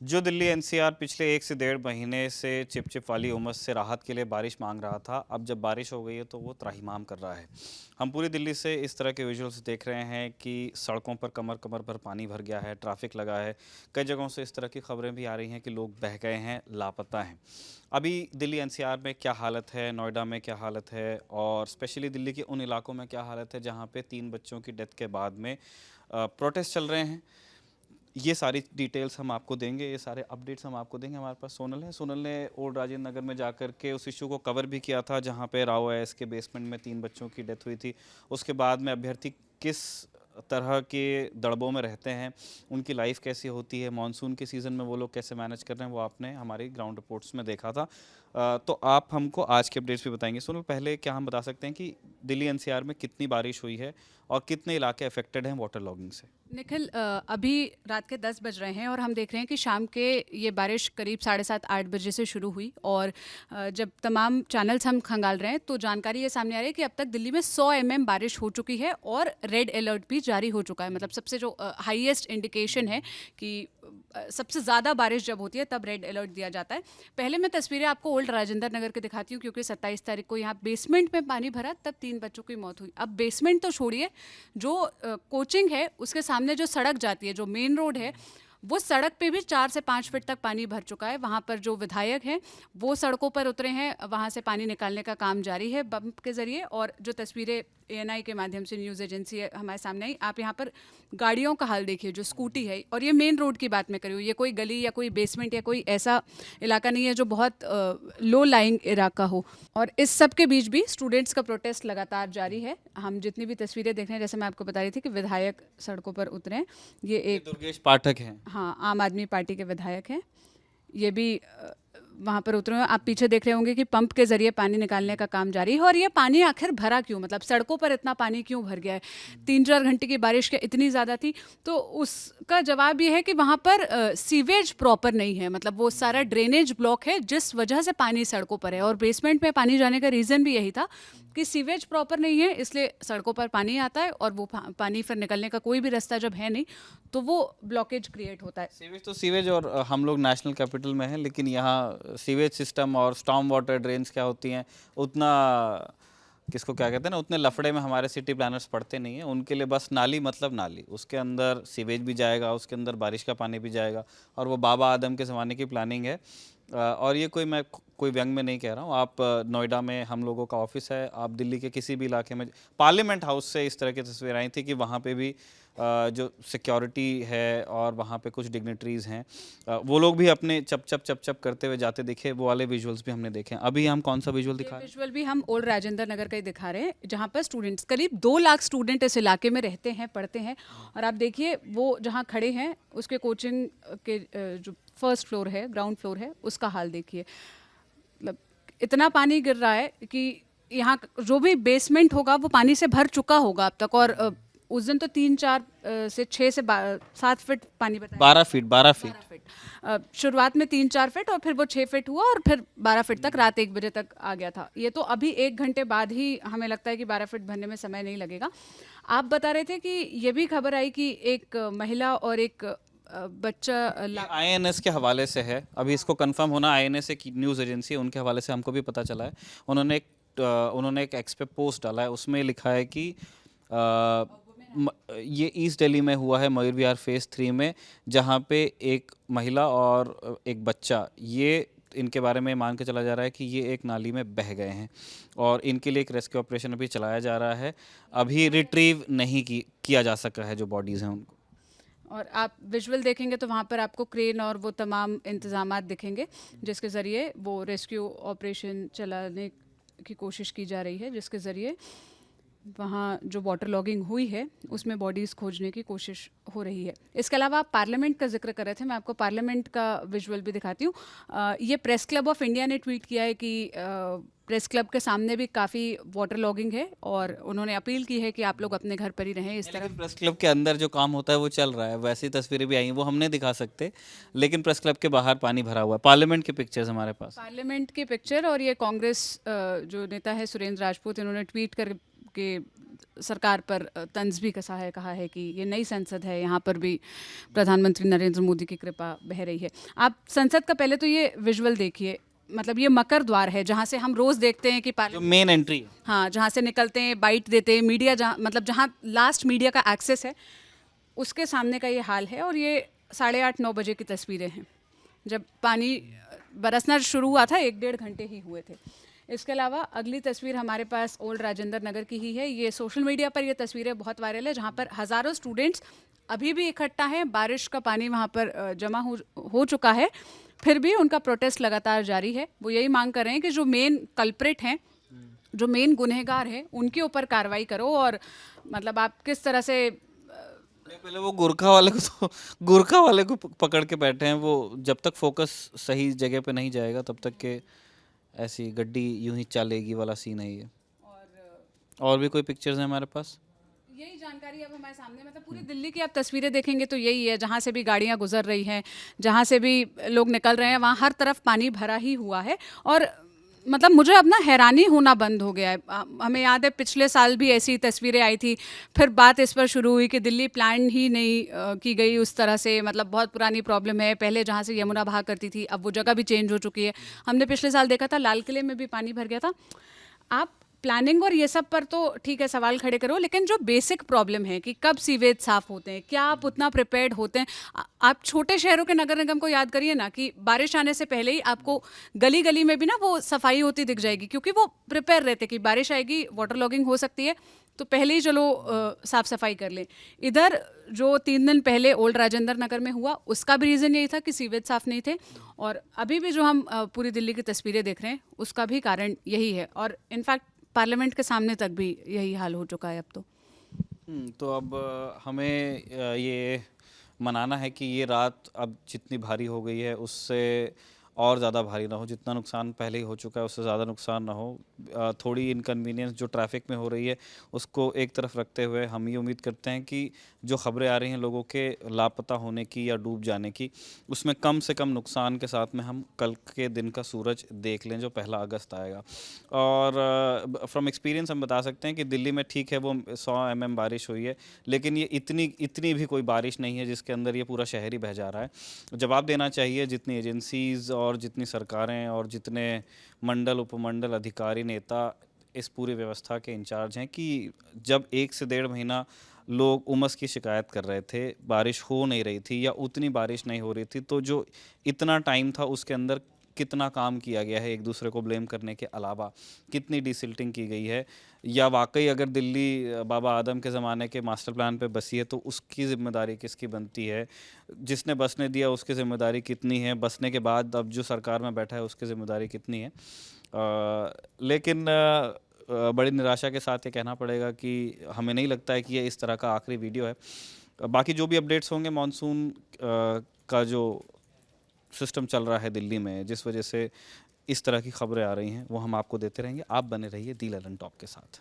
जो दिल्ली एनसीआर पिछले 1 से 1.5 महीने से चिपचिप वाली उमस से राहत के लिए बारिश मांग रहा था, अब जब बारिश हो गई है तो वो त्राहिमाम कर रहा है। हम पूरी दिल्ली से इस तरह के विजुअल्स देख रहे हैं कि सड़कों पर कमर कमर भर पानी भर गया है, ट्रैफिक लगा है। कई जगहों से इस तरह की खबरें भी आ रही हैं कि लोग बह गए हैं, लापता हैं। अभी दिल्ली एनसीआर में क्या हालत है, नोएडा में क्या हालत है और स्पेशली दिल्ली के उन इलाकों में क्या हालत है जहाँ पे 3 बच्चों की डेथ के बाद में प्रोटेस्ट चल रहे हैं, ये सारी डिटेल्स हम आपको देंगे, ये सारे अपडेट्स हम आपको देंगे। हमारे पास सोनल है। सोनल ने ओल्ड राजेंद्र नगर में जाकर के उस इशू को कवर भी किया था जहां पे राव एस के बेसमेंट में 3 बच्चों की डेथ हुई थी। उसके बाद में अभ्यर्थी किस तरह के दड़बों में रहते हैं, उनकी लाइफ कैसी होती है, मानसून के सीज़न में वो लोग कैसे मैनेज कर रहे हैं, वो आपने हमारी ग्राउंड रिपोर्ट्स में देखा था। तो आप हमको आज के अपडेट्स भी बताएंगे। सोनल, पहले क्या हम बता सकते हैं कि दिल्ली एनसीआर में कितनी बारिश हुई है और कितने इलाके अफेक्टेड हैं वाटर लॉगिंग से? निखिल, अभी रात के 10 बज रहे हैं और हम देख रहे हैं कि शाम के ये बारिश करीब 7:30-8 बजे से शुरू हुई और जब तमाम चैनल्स हम खंगाल रहे हैं तो जानकारी ये सामने आ रही है कि अब तक दिल्ली में 100 बारिश हो चुकी है और रेड अलर्ट भी जारी हो चुका है। मतलब सबसे जो हाईएस्ट इंडिकेशन है कि सबसे ज़्यादा बारिश जब होती है तब रेड अलर्ट दिया जाता है। पहले मैं तस्वीरें आपको ओल्ड राजेंद्र नगर के दिखाती हूँ क्योंकि 27 तारीख को यहाँ बेसमेंट में पानी भरा तब 3 बच्चों की मौत हुई। अब बेसमेंट तो छोड़िए, जो कोचिंग है उसके सामने जो सड़क जाती है, जो मेन रोड है, वो सड़क पे भी 4 से 5 फीट तक पानी भर चुका है। वहाँ पर जो विधायक हैं वो सड़कों पर उतरे हैं, वहाँ से पानी निकालने का काम जारी है पंप के जरिए। और जो तस्वीरें एएनआई के माध्यम से न्यूज़ एजेंसी हमारे सामने आई, आप यहाँ पर गाड़ियों का हाल देखिए, जो स्कूटी है। और ये मेन रोड की बात मैं करूँ, ये कोई गली या कोई बेसमेंट या कोई ऐसा इलाका नहीं है जो बहुत लो लाइंग इलाका हो। और इस सब के बीच भी स्टूडेंट्स का प्रोटेस्ट लगातार जारी है। हम जितनी भी तस्वीरें देख रहे हैं, जैसे मैं आपको बता रही थी कि विधायक सड़कों पर उतरे हैं। ये ये एक, दुर्गेश पाठक हैं। हाँ, आम आदमी पार्टी के विधायक हैं। ये भी वहाँ पर उतरे हुए हैं। आप पीछे देख रहे होंगे कि पंप के जरिए पानी निकालने का काम जारी है। और ये पानी आखिर भरा क्यों, मतलब सड़कों पर इतना पानी क्यों भर गया है? 3-4 घंटे की बारिश क्या इतनी ज़्यादा थी? तो उसका जवाब ये है कि वहाँ पर सीवेज प्रॉपर नहीं है। मतलब वो सारा ड्रेनेज ब्लॉक है जिस वजह से पानी सड़कों पर है। और बेसमेंट में पानी जाने का रीज़न भी यही था कि सीवेज प्रॉपर नहीं है, इसलिए सड़कों पर पानी आता है और वो पानी फिर निकलने का कोई भी रास्ता जब है नहीं तो वो ब्लॉकेज क्रिएट होता है। सीवेज तो सीवेज, और हम लोग नेशनल कैपिटल में हैं, लेकिन यहाँ सीवेज सिस्टम और स्टॉर्म वाटर ड्रेन्स क्या होती हैं उतना, किसको क्या कहते हैं ना, उतने लफड़े में हमारे सिटी प्लानर्स पढ़ते नहीं हैं। उनके लिए बस नाली मतलब नाली, उसके अंदर सीवेज भी जाएगा, उसके अंदर बारिश का पानी भी जाएगा। और वो बाबा आदम के ज़माने की प्लानिंग है। और ये मैं कोई व्यंग में नहीं कह रहा हूँ। आप नोएडा में हम लोगों का ऑफिस है, आप दिल्ली के किसी भी इलाके में, पार्लियामेंट हाउस से इस तरह की तस्वीर आई थी कि वहाँ पे भी जो सिक्योरिटी है और वहाँ पे कुछ डिग्नेटरीज़ हैं, वो लोग भी अपने चप चप चप चप करते हुए जाते दिखे। वो वाले विजुअल्स भी हमने देखे हैं। अभी हम कौन सा विजुअल दिखा रहे हैं? विजुअल भी हम ओल्ड राजेंद्र नगर का ही दिखा रहे हैं, जहाँ पर स्टूडेंट्स, करीब 2 लाख स्टूडेंट इस इलाके में रहते हैं, पढ़ते हैं। और आप देखिए वो जहाँ खड़े हैं उसके कोचिंग के जो फर्स्ट फ्लोर है, ग्राउंड फ्लोर है, उसका हाल देखिए। मतलब इतना पानी गिर रहा है कि यहाँ जो भी बेसमेंट होगा वो पानी से भर चुका होगा अब तक। और उस दिन तो 3-4 से 6 से 7 फीट पानी बताया। 12 फीट, 12 फीट। 12 फीट शुरुआत में 3-4 फीट और फिर वो 6 फीट हुआ और फिर 12 फीट तक रात 1 बजे तक आ गया था। ये तो अभी 1 घंटे बाद ही हमें लगता है कि 12 फीट भरने में समय नहीं लगेगा। आप बता रहे थे कि ये भी खबर आई कि एक महिला और एक बच्चा आईएनएस के हवाले से है, अभी इसको कंफर्म होना। आईएनएस एक न्यूज़ एजेंसी है, उनके हवाले से हमको भी पता चला है। उन्होंने एक एक्स पे पोस्ट डाला है, उसमें लिखा है कि ये ईस्ट दिल्ली में हुआ है, मयूर विहार फेज़ 3 में, जहाँ पे एक महिला और एक बच्चा, ये इनके बारे में मान के चला जा रहा है कि ये एक नाली में बह गए हैं और इनके लिए एक रेस्क्यू ऑपरेशन अभी चलाया जा रहा है। अभी रिट्रीव नहीं किया जा सका है जो बॉडीज़ हैं उनको। और आप विजुअल देखेंगे तो वहाँ पर आपको क्रेन और वो तमाम इंतजामात दिखेंगे जिसके ज़रिए वो रेस्क्यू ऑपरेशन चलाने की कोशिश की जा रही है, जिसके ज़रिए वहाँ जो वाटर लॉगिंग हुई है उसमें बॉडीज़ खोजने की कोशिश हो रही है। इसके अलावा आप पार्लियामेंट का जिक्र कर रहे थे, मैं आपको पार्लियामेंट का विजुअल भी दिखाती हूँ। ये प्रेस क्लब ऑफ इंडिया ने ट्वीट किया है कि प्रेस क्लब के सामने भी काफ़ी वाटर लॉगिंग है और उन्होंने अपील की है कि आप लोग अपने घर पर ही रहें। इस तरह प्रेस क्लब के अंदर जो काम होता है वो चल रहा है, वैसी तस्वीरें भी आई हैं, वो हम नहीं दिखा सकते, लेकिन प्रेस क्लब के बाहर पानी भरा हुआ है। पार्लियामेंट की पिक्चर्स हमारे पास। पार्लियामेंट की पिक्चर, और ये कांग्रेस जो नेता है सुरेंद्र राजपूत, इन्होंने ट्वीट कर के सरकार पर तंज भी कसा है, कहा है कि ये नई संसद है, यहाँ पर भी प्रधानमंत्री नरेंद्र मोदी की कृपा बह रही है। आप संसद का पहले तो ये विजुअल देखिए, मतलब ये मकर द्वार है जहाँ से हम रोज़ देखते हैं कि जो मेन एंट्री है। हाँ, जहाँ से निकलते हैं, बाइट देते हैं, मीडिया जहाँ, मतलब जहाँ लास्ट मीडिया का एक्सेस है, उसके सामने का ये हाल है। और ये 8:30-9 बजे की तस्वीरें हैं, जब पानी बरसना शुरू हुआ था, 1-1.5 घंटे ही हुए थे। इसके अलावा अगली तस्वीर हमारे पास ओल्ड राजेंद्र नगर की ही है। ये सोशल मीडिया पर ये तस्वीरें बहुत वायरल है, जहाँ पर हज़ारों स्टूडेंट्स अभी भी इकट्ठा हैं, बारिश का पानी वहाँ पर जमा हो चुका है, फिर भी उनका प्रोटेस्ट लगातार जारी है। वो यही मांग कर रहे हैं कि जो मेन कल्प्रिट हैं, जो मेन गुनहगार हैं, उनके ऊपर कार्रवाई करो। और मतलब आप किस तरह से पहले वो गुरखा वाले को पकड़ के बैठे हैं। वो जब तक फोकस सही जगह पे नहीं जाएगा तब तक के ऐसी गड्डी यूं ही चलेगी वाला सीन है ये। और भी कोई पिक्चर्स हैं हमारे पास? यही जानकारी अब हमारे सामने, मतलब पूरी दिल्ली की आप तस्वीरें देखेंगे तो यही है, जहाँ से भी गाड़ियाँ गुजर रही हैं, जहाँ से भी लोग निकल रहे हैं, वहाँ हर तरफ पानी भरा ही हुआ है। और मतलब मुझे अब ना हैरानी होना बंद हो गया है। हमें याद है पिछले साल भी ऐसी तस्वीरें आई थी, फिर बात इस पर शुरू हुई कि दिल्ली प्लान ही नहीं की गई उस तरह से, मतलब बहुत पुरानी प्रॉब्लम है। पहले जहाँ से यमुना बहा करती थी, अब वो जगह भी चेंज हो चुकी है। हमने पिछले साल देखा था लाल किले में भी पानी भर गया था। आप प्लानिंग और ये सब पर तो ठीक है सवाल खड़े करो, लेकिन जो बेसिक प्रॉब्लम है कि कब सीवेज साफ होते हैं, क्या आप उतना प्रिपेयर्ड होते हैं? आप छोटे शहरों के नगर निगम को याद करिए ना, कि बारिश आने से पहले ही आपको गली गली में भी ना वो सफाई होती दिख जाएगी, क्योंकि वो प्रिपेयर रहते कि बारिश आएगी, वाटर लॉगिंग हो सकती है, तो पहले ही चलो साफ सफाई कर लें। इधर जो 3 दिन पहले ओल्ड राजेंद्र नगर में हुआ, उसका भी रीज़न यही था कि सीवेज साफ नहीं थे। और अभी भी जो हम पूरी दिल्ली की तस्वीरें देख रहे हैं, उसका भी कारण यही है। और इनफैक्ट पार्लियामेंट के सामने तक भी यही हाल हो चुका है अब तो। तो अब हमें ये मनाना है कि ये रात अब जितनी भारी हो गई है उससे और ज़्यादा भारी ना हो। जितना नुकसान पहले ही हो चुका है उससे ज़्यादा नुकसान ना हो। थोड़ी इनकन्वीनियंस जो ट्रैफिक में हो रही है उसको एक तरफ रखते हुए हम ये उम्मीद करते हैं कि जो खबरें आ रही हैं लोगों के लापता होने की या डूब जाने की, उसमें कम से कम नुकसान के साथ में हम कल के दिन का सूरज देख लें जो 1 अगस्त आएगा। और फ्रॉम एक्सपीरियंस हम बता सकते हैं कि दिल्ली में ठीक है वो 100 mm बारिश हुई है, लेकिन ये इतनी भी कोई बारिश नहीं है जिसके अंदर ये पूरा शहर ही बह जा रहा है। जवाब देना चाहिए जितनी एजेंसीज़ और जितनी सरकारें और जितने मंडल उपमंडल अधिकारी नेता इस पूरी व्यवस्था के इंचार्ज हैं, कि जब 1 से 1.5 महीना लोग उमस की शिकायत कर रहे थे, बारिश हो नहीं रही थी या उतनी बारिश नहीं हो रही थी, तो जो इतना टाइम था उसके अंदर कितना काम किया गया है एक दूसरे को ब्लेम करने के अलावा, कितनी डिसिल्टिंग की गई है, या वाकई अगर दिल्ली बाबा आदम के ज़माने के मास्टर प्लान पे बसी है तो उसकी ज़िम्मेदारी किसकी बनती है, जिसने बसने दिया उसकी ज़िम्मेदारी कितनी है, बसने के बाद अब जो सरकार में बैठा है उसकी ज़िम्मेदारी कितनी है। लेकिन बड़ी निराशा के साथ ये कहना पड़ेगा कि हमें नहीं लगता है कि ये इस तरह का आखिरी वीडियो है। बाकी जो भी अपडेट्स होंगे मॉनसून का जो सिस्टम चल रहा है दिल्ली में, जिस वजह से इस तरह की खबरें आ रही हैं, वो हम आपको देते रहेंगे। आप बने रहिए दी ललन टॉप के साथ।